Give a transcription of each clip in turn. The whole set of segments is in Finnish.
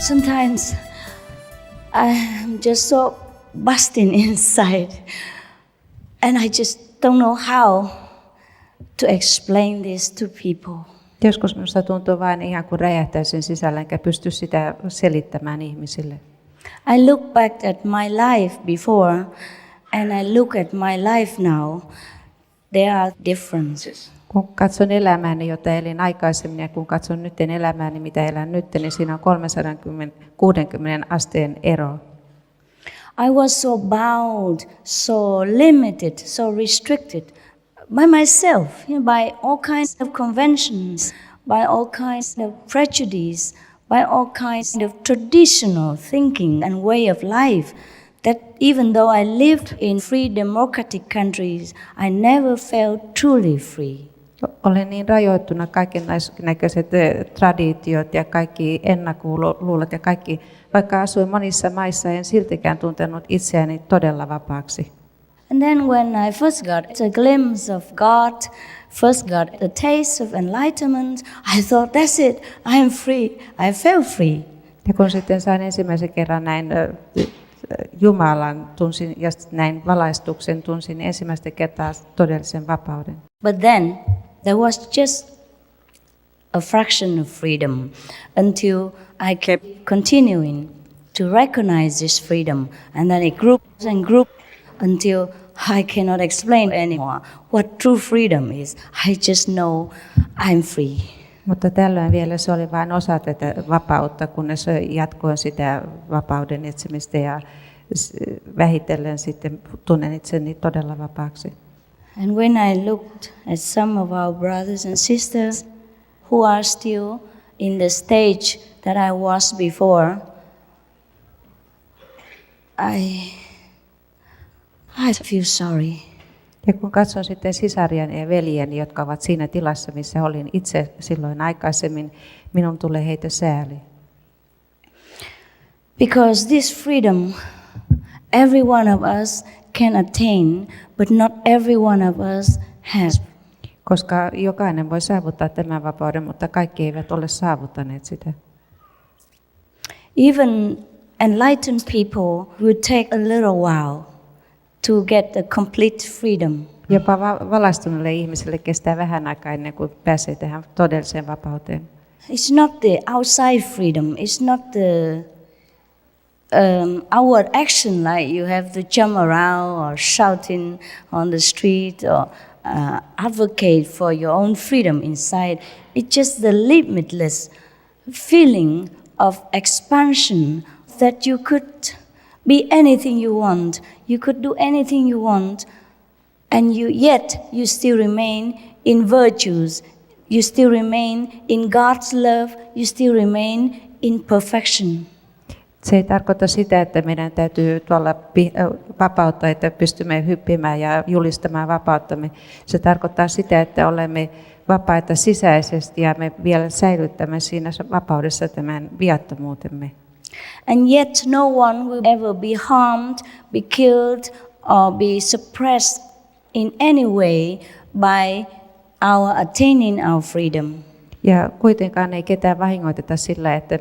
sometimes I'm just so busting inside, and I just don't know how to explain this to people. Joskus minusta tuntuu vain ihan kuin räjähtäisin sisällä, enkä pysty sitä selittämään ihmisille. I look back at my life before, and I look at my life now. There are differences. Kun katson elämääni, jota elin aikaisemmin, ja kun katson nyt elämääni, mitä elän nyt, niin siinä on 360 asteen ero. I was so bound, so limited, so restricted by myself, by all kinds of conventions, by all kinds of prejudice, by all kinds of traditional thinking and way of life, that even though I lived in free democratic countries, I never felt truly free. Olen niin rajoittuna kaikennäköiset traditiot ja kaikki ennakkoluulot ja kaikki, vaikka asuin monissa maissa, en siltikään tuntenut itseäni todella vapaaksi. And then when I first got a glimpse of God, first got a taste of enlightenment, I thought, that's it, I am free. I felt free. Ja kun sitten sain ensimmäisen kerran näin Jumalan tunsin ja näin valaistuksen tunsin, niin ensimmäistä kertaa todellisen vapauden. But then there was just a fraction of freedom until I kept continuing to recognize this freedom, and then it grew and grew until I cannot explain anymore what true freedom is. I just know I'm free. Mutta tällöin vielä se oli vain osa tätä vapautta, kunnes jatkoin sitä vapauden etsimistä ja vähitellen sitten tunnen itseni todella vapaaksi. And when I looked at some of our brothers and sisters who are still in the stage that I was before, I feel sorry. Ja kun katson sitten sisariani ja veljeni, jotka ovat siinä tilassa, missä olin itse silloin aikaisemmin, minun tulee heitä sääli. Because this freedom, every one of us can attain, but not every one of us has. Koska jokainen voi saavuttaa tämän vapauden, mutta kaikki eivät ole saavuttaneet sitä. Even enlightened people will take a little while to get the complete freedom. Jopa valaistuneille ihmisille kestää vähän aikaa ennen kuin pääsee tähän todelliseen vapauteen. It's not the outside freedom. It's not the outward action like you have to jump around or shouting on the street or advocate for your own freedom inside. It's just the limitless feeling of expansion that you could be anything you want. You could do anything you want, and yet you still remain in virtues. You still remain in God's love. You still remain in perfection. Se ei tarkoita sitä, että meidän täytyy tuolla vapautta, että pystymme hyppimään ja julistamaan vapauttamme. Se tarkoittaa sitä, että olemme vapaita sisäisesti ja me vielä säilyttämme siinä vapaudessa tämän viattomuutemme. And yet no one will ever be harmed, be killed, or be suppressed in any way by our attaining our freedom. Ja kuitenkaan ei ketään vahingoiteta sillä, että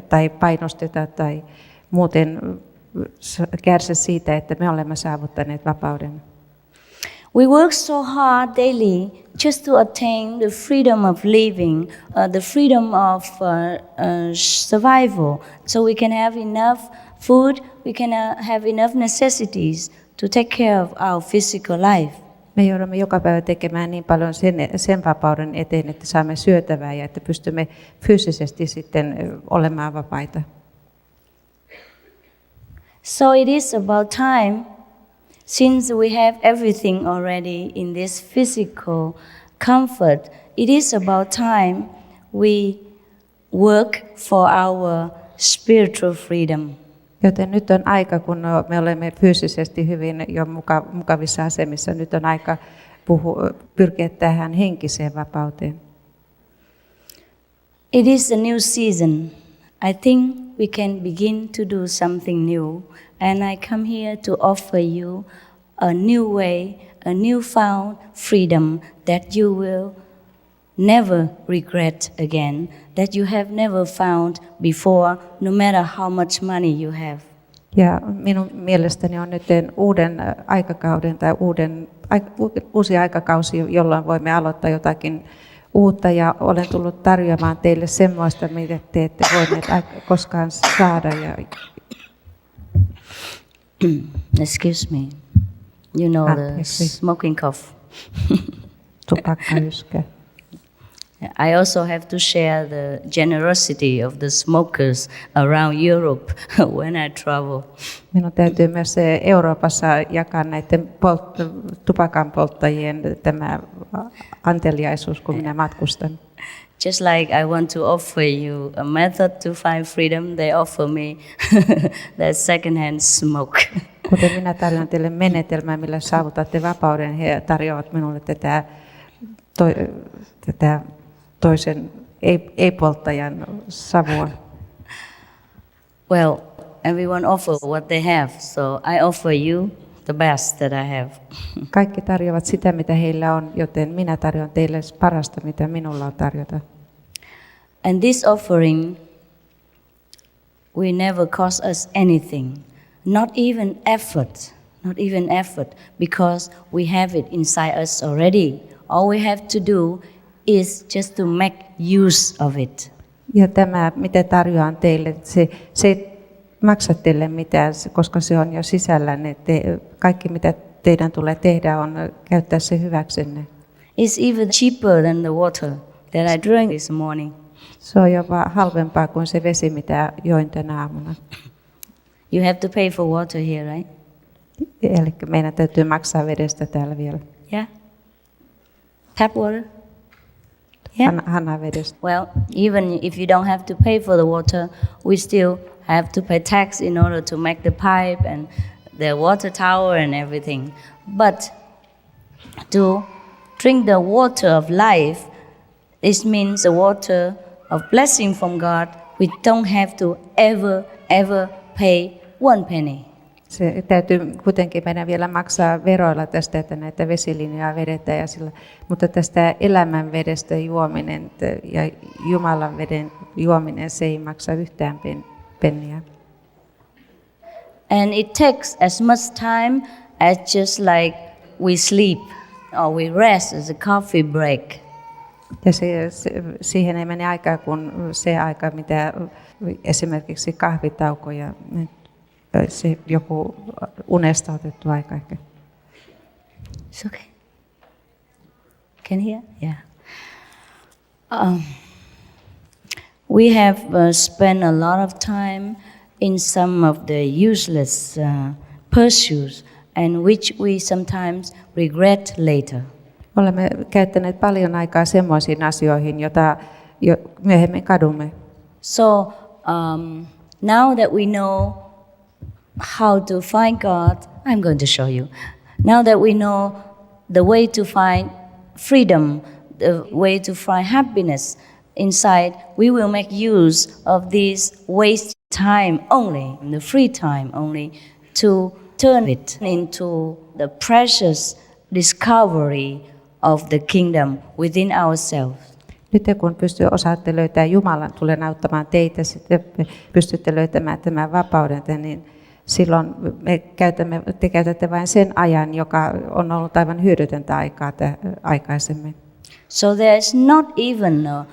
tai painosteta tai muuten kärsi siitä, että me olemme saavuttaneet vapauden. We work so hard daily just to attain the freedom of living, the freedom of survival, so we can have enough food, we can have enough necessities to take care of our physical life. Me joudumme joka päivä tekemään niin paljon sen vapauden eteen, että saamme syötävää ja että pystymme fyysisesti sitten olemaan vapaita. So it is about time, since we have everything already in this physical comfort, it is about time we work for our spiritual freedom. Joten nyt on aika, kun me olemme fyysisesti hyvin jo mukavissa asemissa, nyt on aika pyrkiä tähän henkiseen vapauteen. It is a new season. I think we can begin to do something new. And I come here to offer you a new way, a newfound freedom that you will never regret again, that you have never found before, no matter how much money you have. Ja minun mielestäni on nyt uuden aikakauden tai uusi aikakausi, jolloin voimme aloittaa jotakin uutta, ja olen tullut tarjoamaan teille semmoista, mitä te ette voineet koskaan saada. Excuse me. You know the smoking cough. Tupakkayyskä. I also have to share the generosity of the smokers around Europe when I travel. Minun täytyy myös Euroopassa jakaa näiden tupakan polttajien tämä anteliaisuus, kun minä matkustan. Just like I want to offer you a method to find freedom, they offer me that second-hand smoke. Kuten minä tarjoan teille menetelmää, millä saavutatte vapauden, he tarjoavat minulle tätä toisen ei-polttajan savua. Well, everyone offer what they have, so I offer you the best that I have. Kaikki tarjoavat sitä, mitä heillä on, joten minä tarjoan teille parasta, mitä minulla on tarjota. And this offering will never cost us anything, not even effort, because we have it inside us already. All we have to do is just to make use of it. Ja tämä, mitä tarjoan teille, se ei maksa teille mitään, koska se on jo sisällänne. Kaikki, mitä teidän tulee tehdä, on käyttää se hyväksenne. It's even cheaper than the water that I drank this morning. Se on jopa halvempaa kuin se vesi, mitä join tänä aamuna. You have to pay for water here, right? Eli meidän täytyy maksaa vedestä täällä vielä. Yeah. Tap water? Yeah. Hanavedestä. Well, even if you don't have to pay for the water, we still have to pay tax in order to make the pipe and the water tower and everything. But to drink the water of life, this means the water of blessing from God. We don't have to ever pay one penny. Se täytyy kuitenkin meidän vielä maksaa veroilla tästä, että näitä vesilinjoja vedetään, mutta tästä elämän vedestä juominen ja Jumalan veden juominen, se ei maksa yhtään penniä. And it takes as much time as just like we sleep or we rest as a coffee break. Ja siihen ei mene aikaa kuin se aika, mitä esimerkiksi kahvitauko ja se joku unesta otettu aika. It's okay. Can you hear? Yeah. We have spent a lot of time in some of the useless pursuits, and which we sometimes regret later. Olemme käyttäneet paljon aikaa semmoisiin asioihin, joita myöhemmin kadumme. So now that we know how to find God, I'm going to show you. Now that we know the way to find freedom, the way to find happiness inside, we will make use of this waste time only, the free time only, to turn it into the precious discovery of the kingdom within ourselves. Nyt kun osaatte löytää Jumalan, tulen auttamaan teitä, sitten pystytte löytämään tämän vapauden, niin silloin te käytätte vain sen ajan, joka on ollut aivan hyödytöntä aikaa aikaisemmin. So there is not even a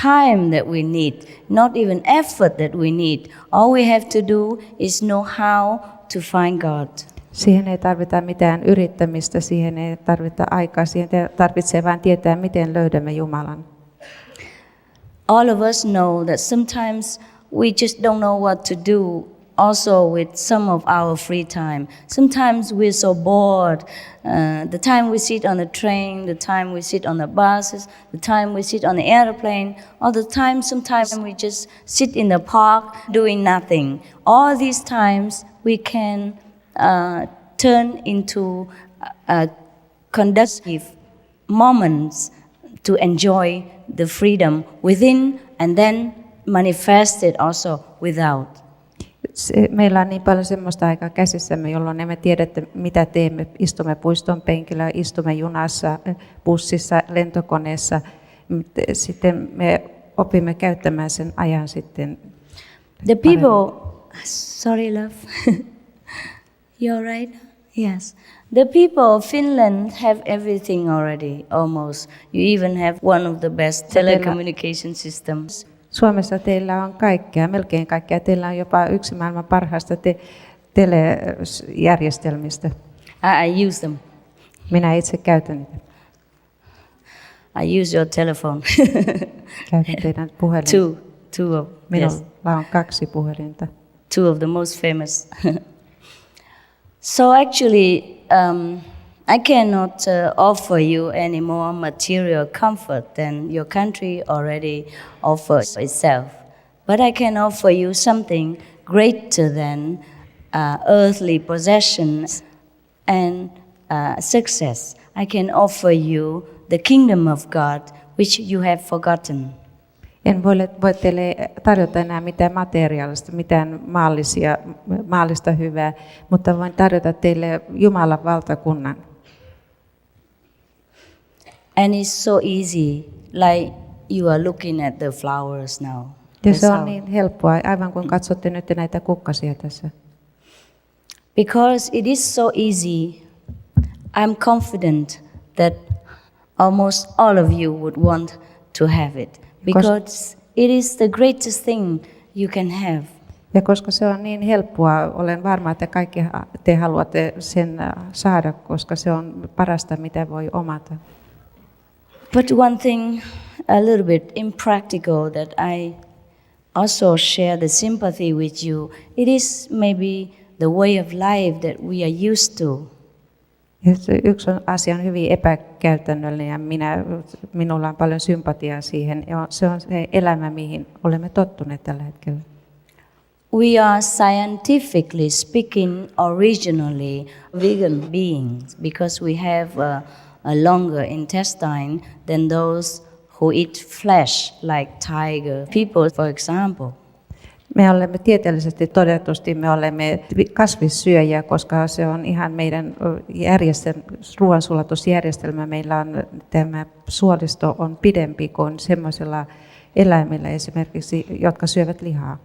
time that we need, not even effort that we need. All we have to do is know how to find God. Siihen ei tarvita mitään yrittämistä, siihen ei tarvita aikaa, siihen tarvitsee vain tietää, miten löydämme Jumalan. All of us know that sometimes we just don't know what to do also with some of our free time. Sometimes we're so bored. The time we sit on the train, the time we sit on the buses, the time we sit on the airplane, all the time sometimes we just sit in the park doing nothing. All these times we can turn into conducive moments to enjoy the freedom within and then manifest it also without. Meillä on niin paljon semmoista aikaa käsissämme, jolloin emme tiedä, mitä teemme. Istumme puiston penkillä, istumme junassa, bussissa, lentokoneessa Sitten me opimme käyttämään sen ajan sitten. The people, sorry love, you're right? Yes. The people of Finland have everything already, almost. You even have one of the best telecommunication systems. Suomessa teillä on kaikkea, melkein kaikkea. Teillä on jopa yksi maailman parhaista telejärjestelmistä. I use them. Minä itse käytän niitä. I use your telephone. Käytän teidän puhelinta. Two of, Minulla on 2 puhelinta. Two of the most famous. So actually, I cannot offer you any more material comfort than your country already offers itself. But I can offer you something greater than earthly possessions and success. I can offer you the kingdom of God, which you have forgotten. En voi teille tarjota enää mitään materiaalista, mitään maallista hyvää, mutta voin tarjota teille Jumalan valtakunnan. And it's so easy, like you are looking at the flowers now. Ja se on niin helppoa, aivan kuin katsotte nyt näitä kukkasia tässä. Because it is so easy, I'm confident that almost all of you would want to have it. Because it is the greatest thing you can have. Ja koska se on niin helppoa, olen varma, että kaikki te haluatte sen saada, koska se on parasta, mitä voi omata. But one thing a little bit impractical that I also share the sympathy with you, it is maybe the way of life that we are used to. Yksi asia on hyvin epäkäytännöllinen ja minulla on paljon sympatiaa siihen. Se on se elämä, mihin olemme tottuneet tällä hetkellä. We are scientifically speaking originally vegan beings because we have a longer intestine than those who eat flesh like tiger people, for example. Me olemme tieteellisesti todetusti kasvissyöjiä, koska se on ihan meidän ruoansulatusjärjestelmä. Meillä on tämä suolisto on pidempi kuin semmoisilla eläimillä esimerkiksi, jotka syövät lihaa.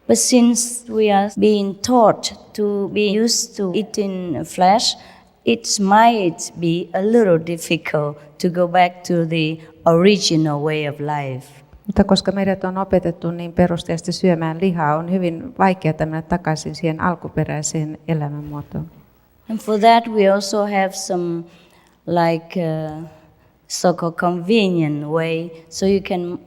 But since we are being taught to be used to eating flesh, it might be a little difficult to go back to the original way of life. Mutta koska meidät on opetettu niin perusteellisesti syömään lihaa, on hyvin vaikea mennä takaisin siihen alkuperäiseen elämänmuotoon. And for that we also have some like so-called convenient way, so you can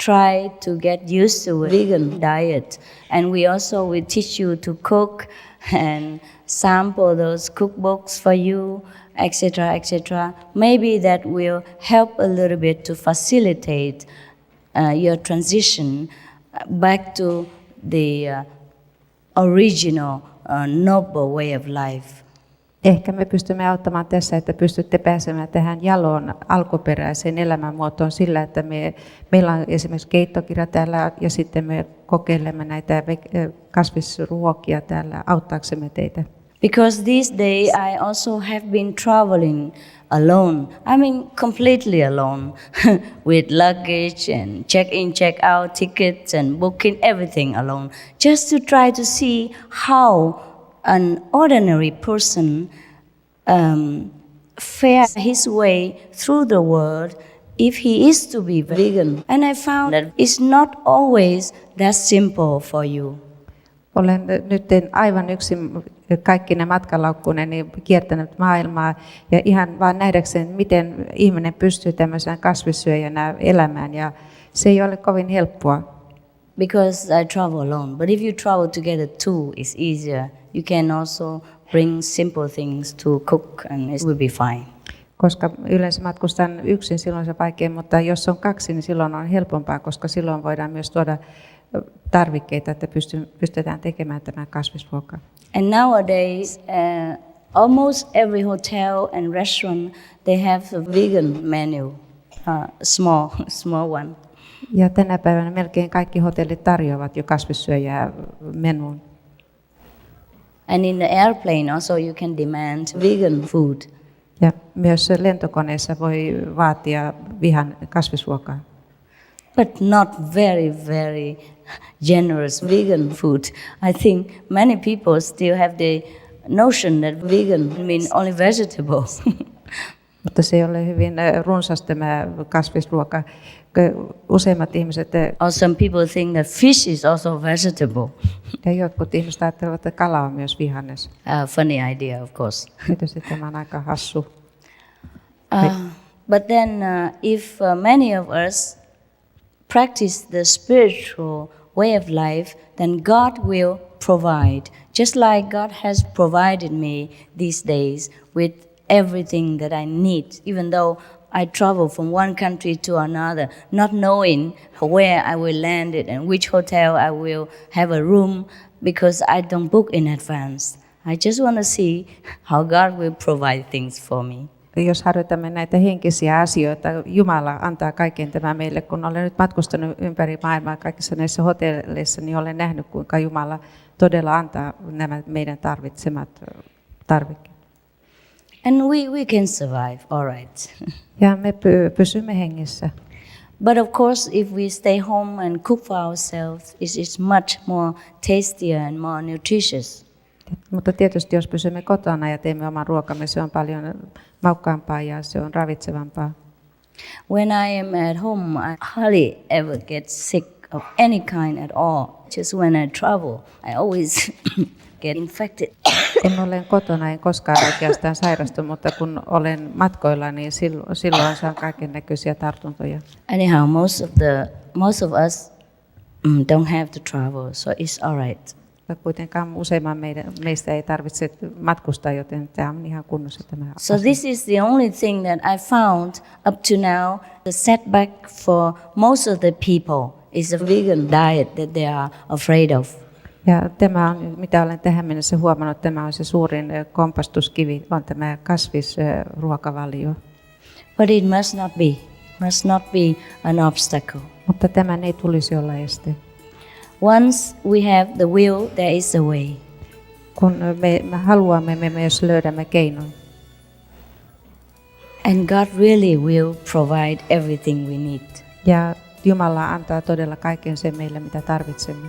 try to get used to a vegan diet. And we also will teach you to cook and sample those cookbooks for you, etc., etc. Maybe that will help a little bit to facilitate your transition back to the original noble way of life. Ehkä me pystymme auttamaan tässä, että pystytte pääsemään tähän jaloon alkuperäiseen elämänmuotoon sillä, että meillä on esimerkiksi keittokirja täällä ja sitten me kokeilemme näitä kasvisruokia täällä auttaaksemme teitä. Because these days I also have been traveling alone. I mean completely alone with luggage and check-in, check-out tickets and booking everything alone. Just to try to see how an ordinary person fares his way through the world if he is to be vegan. And I found that it's not always that simple for you. Olen nyt aivan yksin kaikkine matkalaukkuneni kiertänyt maailmaa ja ihan vaan nähdäkseni, miten ihminen pystyy tämmöisenä kasvissyöjänä elämään ja se ei ole kovin helppoa. Because I travel alone, but if you travel together too, it's easier. You can also bring simple things to cook and it will be fine. Koska yleensä matkustan yksin, silloin se vaikea, mutta jos on 2, niin silloin on helpompaa, koska silloin voidaan myös tuoda tarvikkeita, että pystytään tekemään tämä kasvisruoka. And nowadays, almost every hotel and restaurant, they have a vegan menu, small one. Ja tänä päivänä melkein kaikki hotellit tarjoavat jo kasvissyöjää menuun. And in the airplane also you can demand vegan food. Ja myös lentokoneessa voi vaatia kasvisruokaa. But not very generous vegan food. I think many people still have the notion that vegan means only vegetables. Mutta se ei ole hyvin runsas tämä kasvisruoka. Useimmat ihmiset Or some people think that fish is also vegetable. ja jotkut ihmiset ajattelevat, että kala on myös vihannes. Funny idea, of course. Tietysti tämä on aika hassu. But then if many of us practice the spiritual way of life, then God will provide. Just like God has provided me these days with everything that I need, even though I travel from one country to another, not knowing where I will land it and which hotel I will have a room, because I don't book in advance. I just want to see how God will provide things for me. Jos harjoitamme näitä henkisiä asioita, Jumala antaa kaiken tämän meille. Kun olen nyt matkustanut ympäri maailmaa kaikissa näissä hotelleissa, niin olen nähnyt, kuinka Jumala todella antaa nämä meidän tarvitsemat tarvikkeet. And we can survive, all right. Ja me pysymme hengissä. But of course, if we stay home and cook for ourselves, it's much more tastier and more nutritious. Mutta tietysti jos pysymme kotona ja teemme oman ruokamme, se on paljon maukkaampaa ja se on ravitsevampaa. When I am at home, I hardly ever get sick of any kind at all. Just when I travel, I always get infected. Kun olen kotona, en koskaan oikeastaan sairastu, mutta kun olen matkoilla, niin silloin saan kaiken näköisiä tartuntoja. Anyhow, most of us don't have to travel, so it's all right. Ja kuitenkaan useimman meistä ei tarvitse matkustaa, joten tämä on ihan kunnossa tämä So asia. this is the only thing that I found up to now. The setback for most of the people is a vegan diet that they are afraid of. Ja tämä on, mitä olen tähän mennessä huomannut, tämä on se suurin kompastuskivi, on tämä kasvisruokavalio. But it must not be an obstacle. Mutta tämän ei tulisi olla este. Once we have the will, there is a way. Kun me haluamme, me myös löydämme keinon. And God really will provide everything we need. Ja Jumala antaa todella kaiken sen meille, mitä tarvitsemme.